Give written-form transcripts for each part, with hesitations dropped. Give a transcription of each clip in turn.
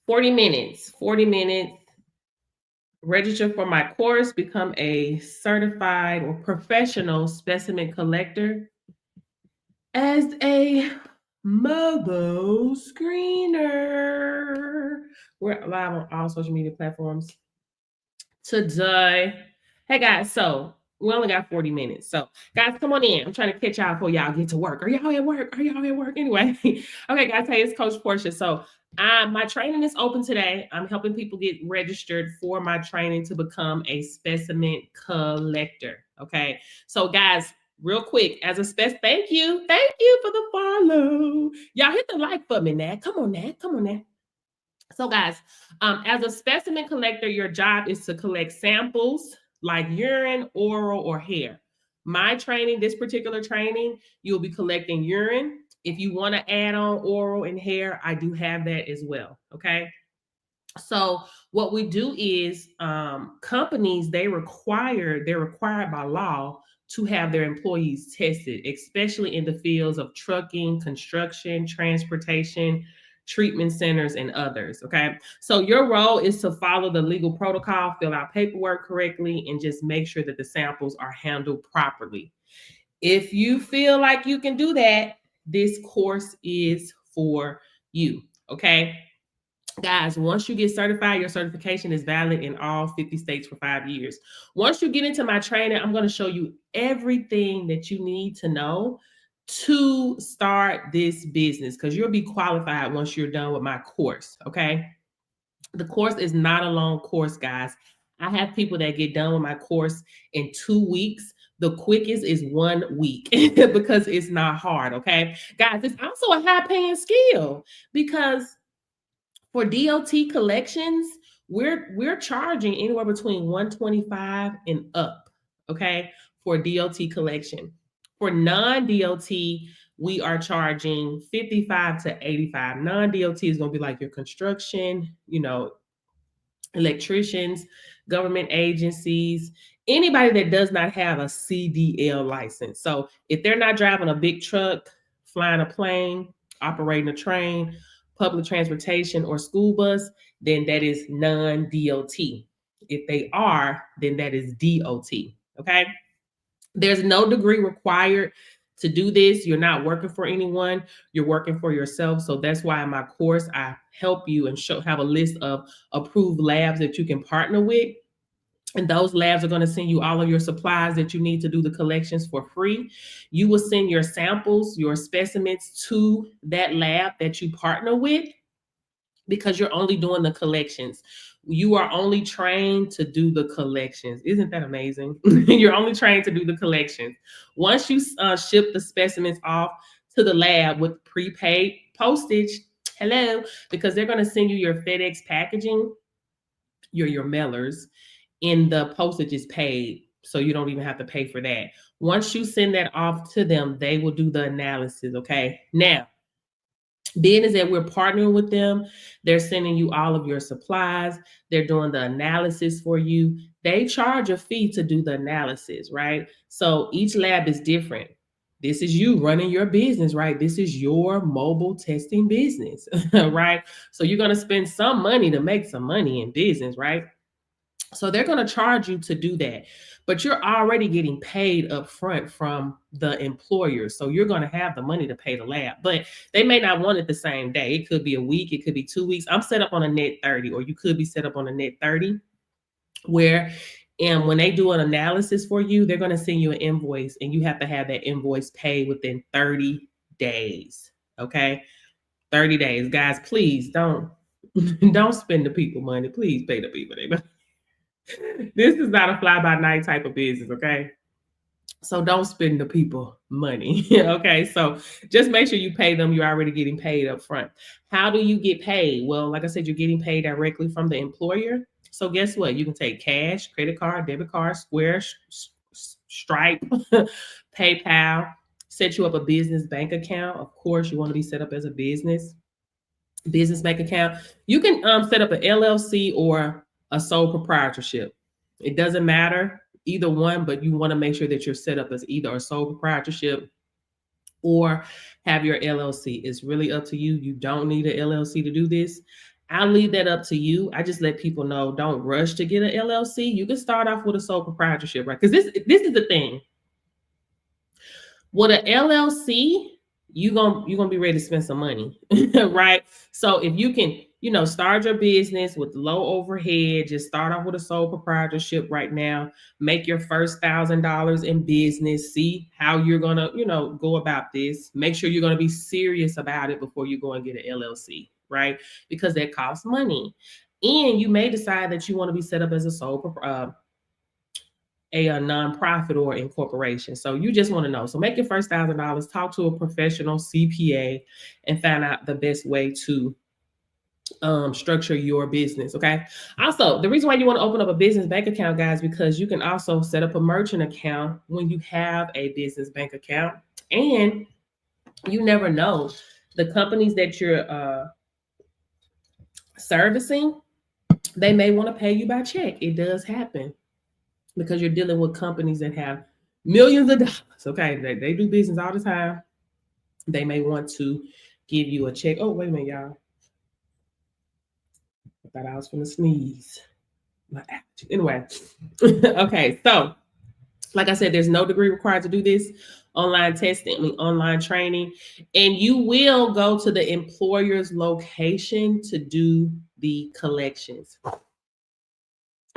40 minutes. 40 minutes. Register for my course, become a certified or professional specimen collector as a mobile screener. We're live on all social media platforms today. Hey guys, so we only got 40 minutes. So guys, come on in. I'm trying to catch y'all before y'all get to work. Are y'all at work? Are y'all at work? Anyway. Okay, guys. Hey, it's Coach Portia. So my training is open today. I'm helping people get registered for my training to become a specimen collector. Okay. So guys, real quick, as a thank you for the follow. Y'all hit the like for me now. Come on now. So guys, as a specimen collector, your job is to collect samples like urine, oral, or hair. My training, this particular training, you'll be collecting urine. If you want to add on oral and hair, I do have that as well. Okay. So what we do is companies, they're required by law to have their employees tested, especially in the fields of trucking, construction, transportation, treatment centers, and others. Okay. So your role is to follow the legal protocol, fill out paperwork correctly, and just make sure that the samples are handled properly. If you feel like you can do that, this course is for you. Okay. Guys, once you get certified, your certification is valid in all 50 states for 5 years. Once you get into my training, I'm going to show you everything that you need to know to start this business, because you'll be qualified once you're done with my course. Okay. The course is not a long course, guys. I have people that get done with my course in 2 weeks. The quickest is 1 week because it's not hard. Okay. Guys, it's also a high paying skill because for DOT collections, we're charging anywhere between 125 and up, okay, for DOT collection. For non-DOT, we are charging 55 to 85. Non-DOT is going to be like your construction, electricians, government agencies, anybody that does not have a CDL license. So if they're not driving a big truck, flying a plane, operating a train, public transportation, or school bus, then that is non-DOT. If they are, then that is DOT. Okay. There's no degree required to do this. You're not working for anyone. You're working for yourself. So that's why in my course, I help you and have a list of approved labs that you can partner with. And those labs are going to send you all of your supplies that you need to do the collections for free. You will send your samples, your specimens to that lab that you partner with, because you're only doing the collections. You are only trained to do the collections. Isn't that amazing? You're only trained to do the collections. Once you ship the specimens off to the lab with prepaid postage, because they're going to send you your FedEx packaging, your mailers, and the postage is paid. So you don't even have to pay for that. Once you send that off to them, they will do the analysis. Okay. Now, being is that we're partnering with them, they're sending you all of your supplies, they're doing the analysis for you. They charge a fee to do the analysis, right? So each lab is different. This is you running your business, right? This is your mobile testing business, right? So you're going to spend some money to make some money in business, right? So they're going to charge you to do that, but you're already getting paid up front from the employer. So you're going to have the money to pay the lab, but they may not want it the same day. It could be a week. It could be 2 weeks. I'm set up on a net 30, or you could be set up on a net 30 where, and when they do an analysis for you, they're going to send you an invoice and you have to have that invoice paid within 30 days. Okay. 30 days, guys, please don't spend the people money. Please pay the people their money. This is not a fly-by-night type of business, okay? So don't spend the people money, okay? So just make sure you pay them. You're already getting paid up front. How do you get paid? Well, like I said, you're getting paid directly from the employer. So guess what? You can take cash, credit card, debit card, Square, Stripe, PayPal, set you up a business bank account. Of course, you want to be set up as a business bank account. You can set up an LLC or a sole proprietorship. It doesn't matter, either one, but you want to make sure that you're set up as either a sole proprietorship or have your LLC. It's really up to you. You don't need an LLC to do this. I'll leave that up to you. I just let people know, don't rush to get an LLC. You can start off with a sole proprietorship, right? Because this is the thing. With an LLC, you're gonna be ready to spend some money, right? So if you can, start your business with low overhead, just start off with a sole proprietorship right now. Make your first $1,000 in business. See how you're gonna, go about this. Make sure you're gonna be serious about it before you go and get an LLC, right? Because that costs money, and you may decide that you want to be set up as a a nonprofit or incorporation. So you just want to know. So make your first $1,000, talk to a professional CPA, and find out the best way to structure your business. Okay. Also, the reason why you want to open up a business bank account, guys, because you can also set up a merchant account when you have a business bank account, and you never know, the companies that you're servicing, they may want to pay you by check. It does happen, because you're dealing with companies that have millions of dollars. Okay, they do business all the time. They may want to give you a check. Oh, wait a minute, y'all. I thought I was going to sneeze. Anyway, okay, so like I said, there's no degree required to do this. Online testing, online training, and you will go to the employer's location to do the collections.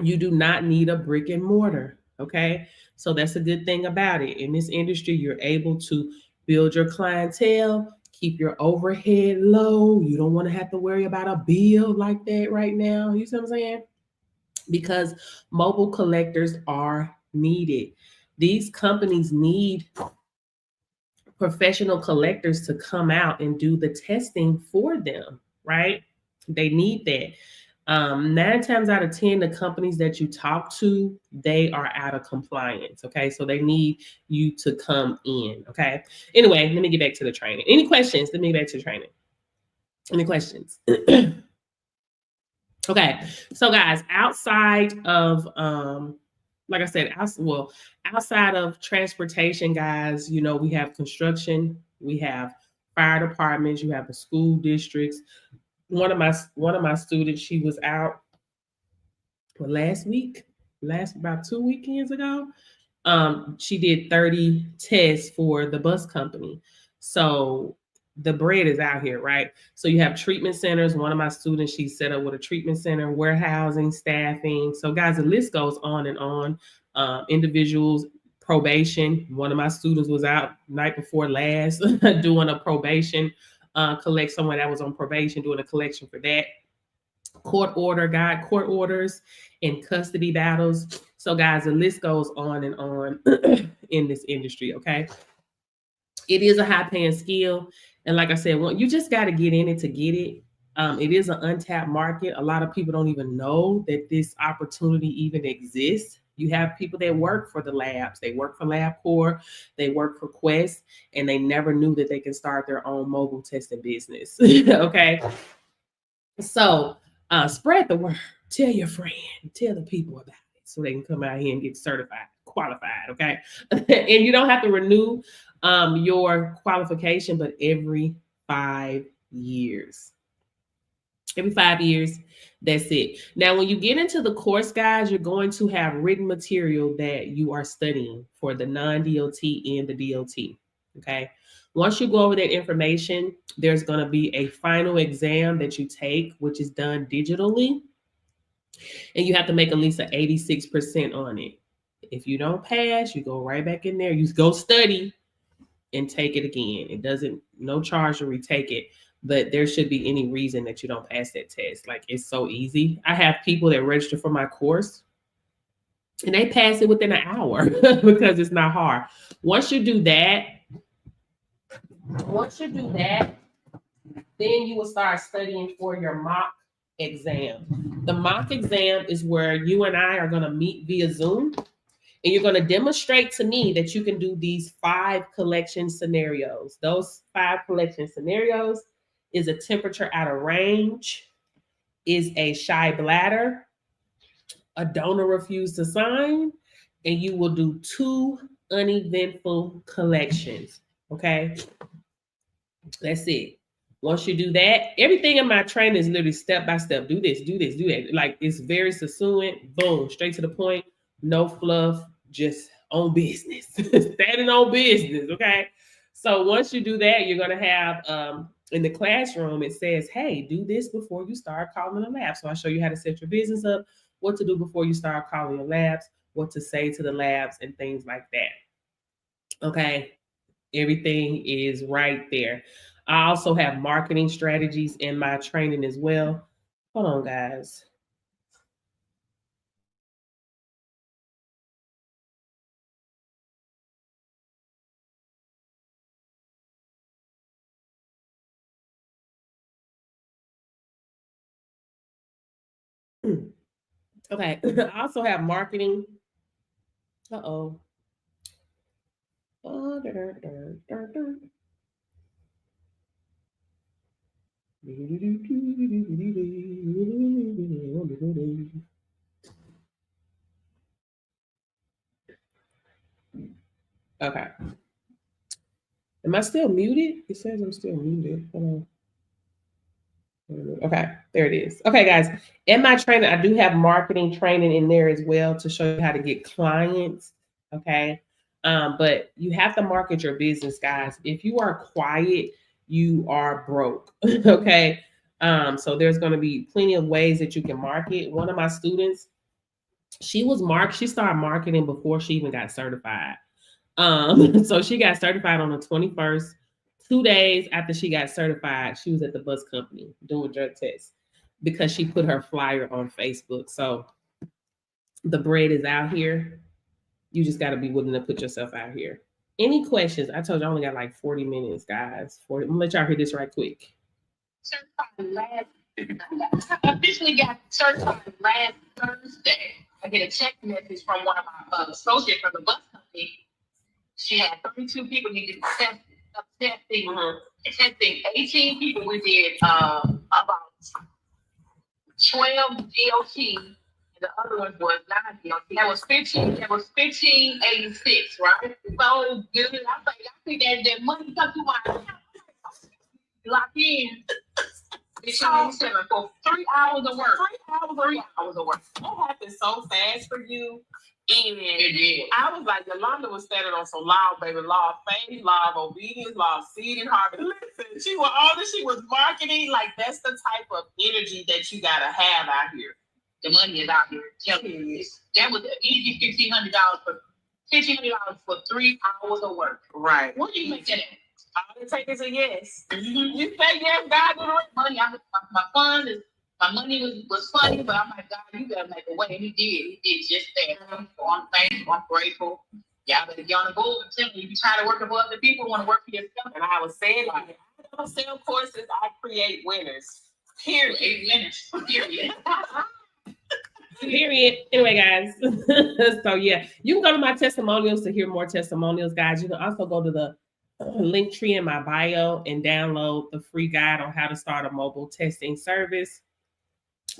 You do not need a brick and mortar. Okay. So that's a good thing about it. In this industry, you're able to build your clientele, keep your overhead low. You don't want to have to worry about a bill like that right now. You see what I'm saying? Because mobile collectors are needed. These companies need professional collectors to come out and do the testing for them, right? They need that. 9 times out of 10, the companies that you talk to, they are out of compliance. Okay. So they need you to come in. Okay. Anyway, let me get back to the training. Any questions? Let me get back to the training. Any questions? Okay. So guys, outside of, like I said, outside of transportation, guys, we have construction, we have fire departments, you have the school districts. One of my students, she was out about 2 weekends ago. She did 30 tests for the bus company. So the bread is out here, right? So you have treatment centers. One of my students, she set up with a treatment center, warehousing, staffing. So guys, the list goes on and on. Individuals, probation. One of my students was out night before last doing a probation collect, someone that was on probation doing a collection for that. Court orders and custody battles. So guys, the list goes on and on in this industry. Okay. It is a high paying skill. And like I said, you just got to get in it to get it. It is an untapped market. A lot of people don't even know that this opportunity even exists. You have people that work for the labs. They work for LabCorp. They work for Quest, and they never knew that they can start their own mobile testing business. Okay. So spread the word. Tell your friend. Tell the people about it so they can come out here and get certified, qualified. Okay. And you don't have to renew your qualification, but every 5 years. Every 5 years, that's it. Now, when you get into the course, guys, you're going to have written material that you are studying for the non-DOT and the DOT. Okay. Once you go over that information, there's going to be a final exam that you take, which is done digitally. And you have to make at least an 86% on it. If you don't pass, you go right back in there. You go study and take it again. It doesn't, no charge to retake it. But there should be any reason that you don't pass that test. Like, it's so easy. I have people that register for my course and they pass it within an hour because it's not hard. Once you do that, then you will start studying for your mock exam. The mock exam is where you and I are going to meet via Zoom, and you're going to demonstrate to me that you can do these 5 collection scenarios. Those 5 collection scenarios is a temperature out of range, is a shy bladder, a donor refused to sign, and you will do 2 uneventful collections. Okay, that's it. Once you do that, everything in my training is literally step by step. Do this, do this, do that. Like it's very succinct, boom, straight to the point, no fluff, just on business, standing on business. Okay. So once you do that, you're gonna have in the classroom, it says, hey, do this before you start calling a lab. So I show you how to set your business up, what to do before you start calling your labs, what to say to the labs, and things like that. Okay. Everything is right there. I also have marketing strategies in my training as well. Hold on, guys. Okay. I also have marketing. Uh-oh. Okay. Am I still muted? It says I'm still muted. Hold on. Okay, there it is. Okay, guys, in my training, I do have marketing training in there as well to show you how to get clients. Okay, but you have to market your business, guys. If you are quiet, you are broke. Okay, so there's going to be plenty of ways that you can market. One of my students, she started marketing before she even got certified. So she got certified on the 21st. 2 days after she got certified, she was at the bus company doing drug tests because she put her flyer on Facebook. So the bread is out here. You just got to be willing to put yourself out here. Any questions? I told you I only got like 40 minutes, guys. 40. I'm gonna let y'all hear this right quick. Certified last, officially got certified last Thursday. I get a text message from one of my associates from the bus company. She had 32 people needed testing, testing 18 people. We did about 12 DOT, and the other one was 9 DOT. That was 15. That was 1586, right? So good. I think that money comes to my account. Lock in. It's 7 for 3 hours of work. 3 hours of work. That happened so fast for you. And it did. I was like, Yolanda was standing on some law, baby, law of faith, law of obedience, law of seed and harvest. Listen, she was marketing. Like, that's the type of energy that you gotta have out here. The money is out here. That was easy $1,500 for 3 hours of work. Right. What do you make that at? All it takes is a yes. Mm-hmm. You say yes, God, do the right money. My funds is. My money was funny, but I'm like, God, you gotta make a way. And he did. He did just that. So I'm thankful. I'm grateful. Y'all better get on the board and tell me if you try to work for other people, want to work for yourself. And I was saying, like, I don't sell courses, I create winners. Period. Winners. Period. Period. Anyway, guys. So yeah, you can go to my testimonials to hear more testimonials, guys. You can also go to the link tree in my bio and download the free guide on how to start a mobile testing service.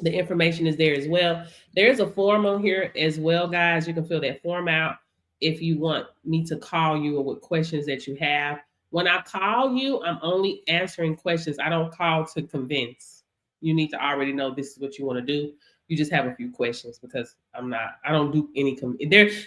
The information is there as well. There's a form on here as well, guys. You can fill that form out if you want me to call you or with questions that you have. When I call you, I'm only answering questions. I don't call to convince. You need to already know this is what you want to do. You just have a few questions because I don't do any,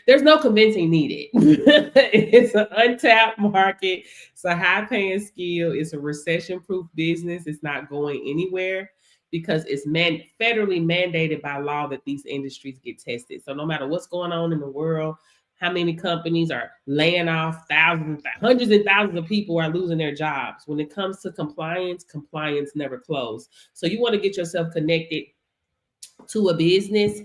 there's no convincing needed. It's an untapped market. It's a high paying skill. It's a recession proof business. It's not going anywhere because it's federally mandated by law that these industries get tested. So no matter what's going on in the world, how many companies are laying off thousands, hundreds and thousands of people are losing their jobs. When it comes to compliance never closes. So you want to get yourself connected to a business,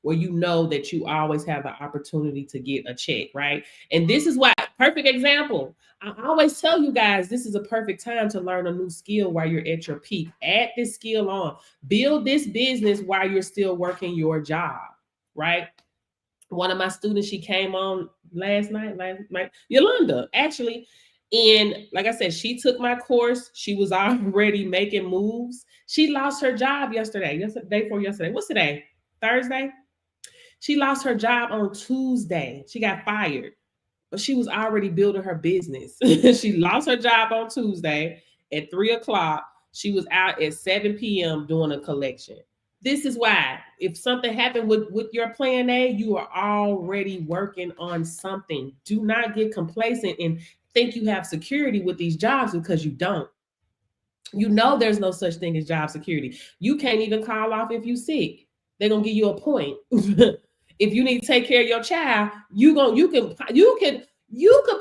where you know that you always have the opportunity to get a check, right? And this is why, perfect example. I always tell you guys, this is a perfect time to learn a new skill while you're at your peak. Add this skill on. Build this business while you're still working your job, right? One of my students, she came on last night, Yolanda, actually. And like I said, she took my course. She was already making moves. She lost her job yesterday before yesterday. What's today? Thursday? She lost her job on Tuesday. She got fired. but she was already building her business. She lost her job on Tuesday at 3 o'clock. She was out at 7 p.m. doing a collection. This is why, if something happened with your plan A, you are already working on something. Do not get complacent and think you have security with these jobs, because you don't. You know there's no such thing as job security. You can't even call off if you sick. They're gonna give you a point. If you need to take care of your child, you could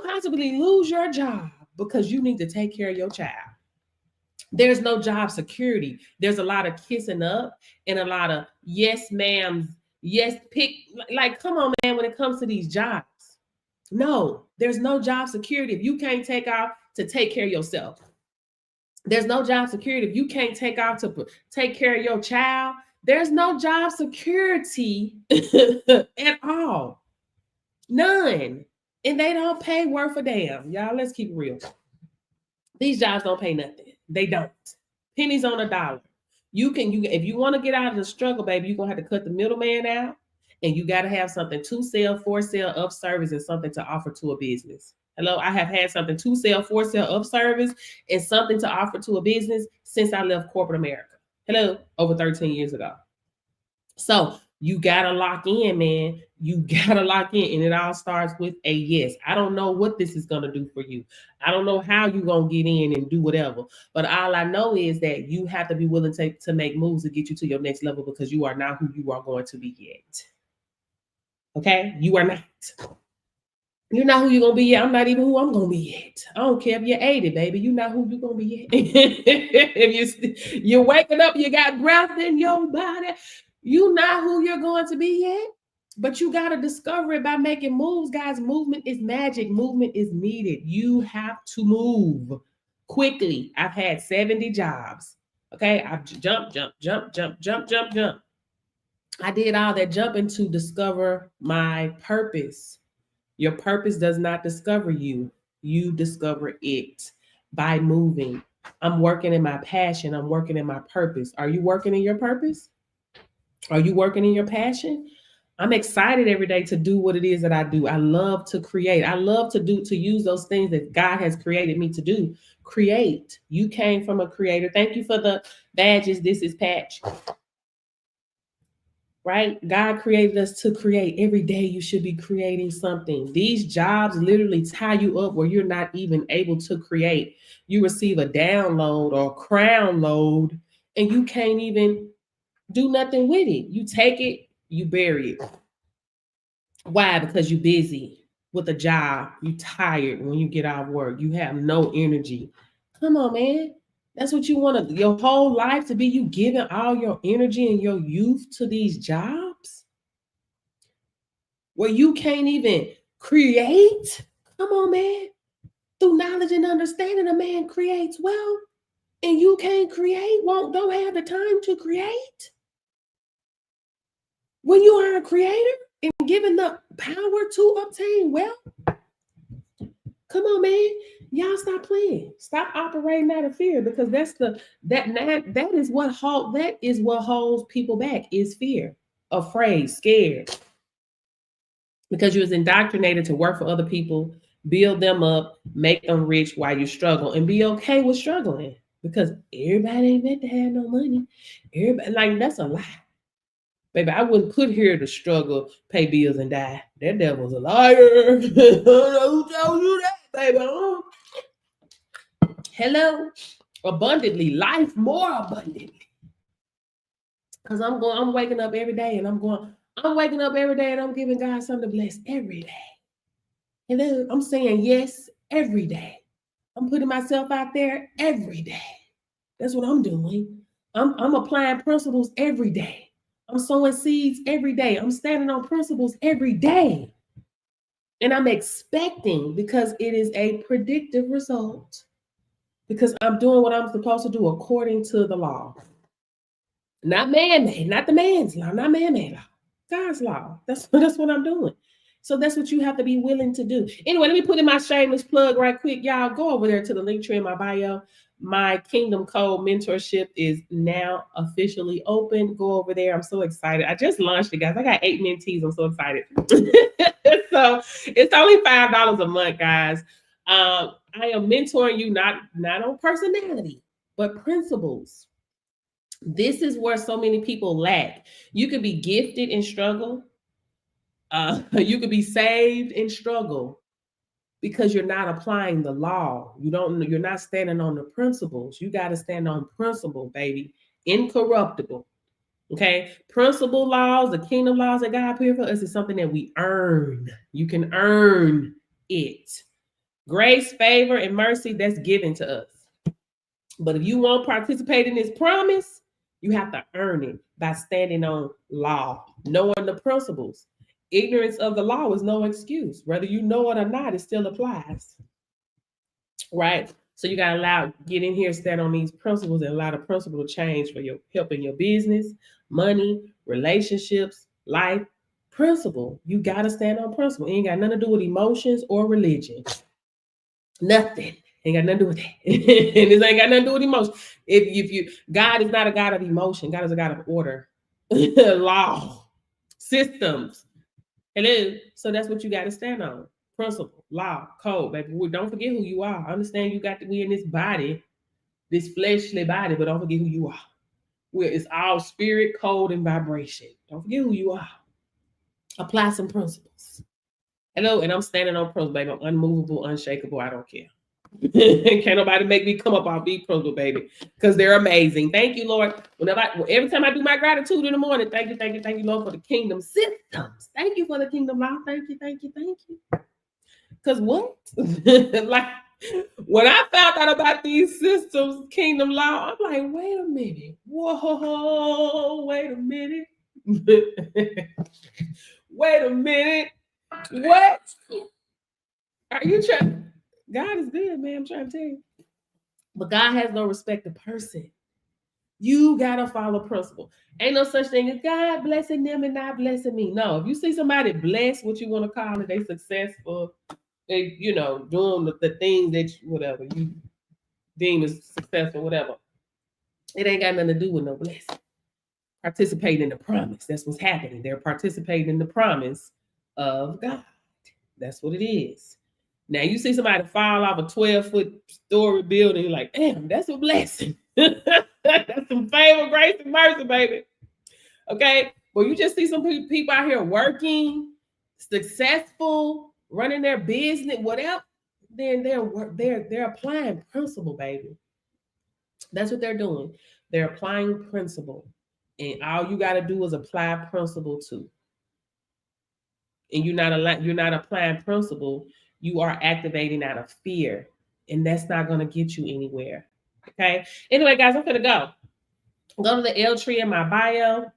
possibly lose your job because you need to take care of your child. There's no job security. There's a lot of kissing up and a lot of yes, ma'am, yes, pick. Like, come on, man, when it comes to these jobs. No, there's no job security if you can't take off to take care of yourself. There's no job security if you can't take off to take care of your child. There's no job security at all. None. And they don't pay worth a damn. Y'all, let's keep it real. These jobs don't pay nothing. They don't. Pennies on a dollar. You if you want to get out of the struggle, baby, you're gonna have to cut the middleman out, and you got to have something to sell, for sale, of service, and something to offer to a business. Hello, I have had something to sell, for sale, of service, and something to offer to a business since I left corporate America. Hello, over 13 years ago. So you gotta lock in, man. You gotta lock in, and it all starts with a yes. I don't know what this is gonna do for you. I don't know how you're gonna get in and do whatever, but all I know is that you have to be willing to make moves to get you to your next level, because you are not who you are going to be yet. Okay, you are not. You're not who you're gonna be yet. I'm not even who I'm gonna be yet. I don't care if you're 80, baby. You're not who you're gonna be yet. If you're waking up, you got breath in your body. You're not who you're going to be yet. But you gotta discover it by making moves, guys. Movement is magic. Movement is needed. You have to move quickly. I've had 70 jobs. Okay, I've jumped. I did all that jumping to discover my purpose. Your purpose does not discover you. You discover it by moving. I'm working in my passion. I'm working in my purpose. Are you working in your purpose? Are you working in your passion? I'm excited every day to do what it is that I do. I love to create. I love to use those things that God has created me to do. Create. You came from a creator. Thank you for the badges. This is Patch. Right? God created us to create. Every day you should be creating something. These jobs literally tie you up where you're not even able to create. You receive a download or crown load, and you can't even do nothing with it. You take it, you bury it. Why? Because you're busy with a job. You're tired when you get out of work. You have no energy. Come on, man. That's what you want your whole life to be, you giving all your energy and your youth to these jobs where you can't even create? Come on, man. Through knowledge and understanding, a man creates wealth, and you can't create, don't have the time to create. When you are a creator and given the power to obtain wealth, come on, man. Y'all stop playing. Stop operating out of fear, because that is what holds people back, is fear, afraid, scared. Because you was indoctrinated to work for other people, build them up, make them rich while you struggle, and be okay with struggling. Because everybody ain't meant to have no money. Everybody, like, that's a lie. Baby, I wouldn't put here to struggle, pay bills, and die. That devil's a liar. Who told you that, baby? Hello, abundantly, life more abundantly. Because I'm waking up every day, and I'm waking up every day, and I'm giving God something to bless every day. Hello, I'm saying yes every day. I'm putting myself out there every day. That's what I'm doing. I'm applying principles every day. I'm sowing seeds every day. I'm standing on principles every day. And I'm expecting, because it is a predictive result. Because I'm doing what I'm supposed to do according to the law. Not man-made, not the man's law, not man-made law. God's law. That's what I'm doing. So that's what you have to be willing to do. Anyway, let me put in my shameless plug right quick. Y'all go over there to the link tree in my bio. My Kingdom Code mentorship is now officially open. Go over there. I'm so excited. I just launched it, guys. I got 8 mentees. I'm so excited. So it's only $5 a month, guys. I am mentoring you not on personality, but principles. This is where so many people lack. You could be gifted and struggle. You could be saved and struggle because you're not applying the law. You're not standing on the principles. You got to stand on principle, baby. Incorruptible. Okay. Principle laws, the kingdom laws that God put for us is something that we earn. You can earn it. Grace, favor, and mercy, that's given to us. But if you won't participate in this promise, you have to earn it by standing on law, knowing the principles. Ignorance of the law is no excuse. Whether you know it or not, it still applies. Right? So you gotta get in here, stand on these principles, and allow the principle to change for your help in your business, money, relationships, life. Principle. You gotta stand on principle. It ain't got nothing to do with emotions or religion. Nothing. Ain't got nothing to do with that. And this ain't got nothing to do with emotion. If you God is not a God of emotion, God is a God of order, law, systems. Hello. So that's what you got to stand on. Principle, law, code, baby. Don't forget who you are. Understand you got to be in this body, this fleshly body, but don't forget who you are. Where it's all spirit, code, and vibration. Don't forget who you are. Apply some principles. Hello, and I'm standing on principles, baby. I'm unmovable, unshakable. I don't care. Can't nobody make me come up off these principles, baby, because they're amazing. Thank you, Lord. Every time I do my gratitude in the morning, thank you, Lord, for the kingdom systems. Thank you for the kingdom law. Thank you. Because what? Like when I found out about these systems, kingdom law, I'm like, wait a minute. Whoa, wait a minute. Wait a minute. What? Are you trying? God is good, man. I'm trying to tell you. But God has no respect to person. You gotta follow principle. Ain't no such thing as God blessing them and not blessing me. No, if you see somebody blessed, what you want to call it, they successful, they doing the thing that whatever you deem as successful, whatever. It ain't got nothing to do with no blessing. Participating in the promise. That's what's happening. They're participating in the promise of God. That's what it is. Now you see somebody fall off a 12-foot story building, you're like, damn, that's a blessing. That's some favor, grace, and mercy, baby. Okay, well, you just see some people out here working, successful, running their business, whatever. Then they're applying principle, baby. That's what they're doing. They're applying principle, and all you got to do is apply principle too. And you're not applying principle. You are activating out of fear, and that's not going to get you anywhere. Okay. Anyway, guys, I'm gonna go to the L tree in my bio.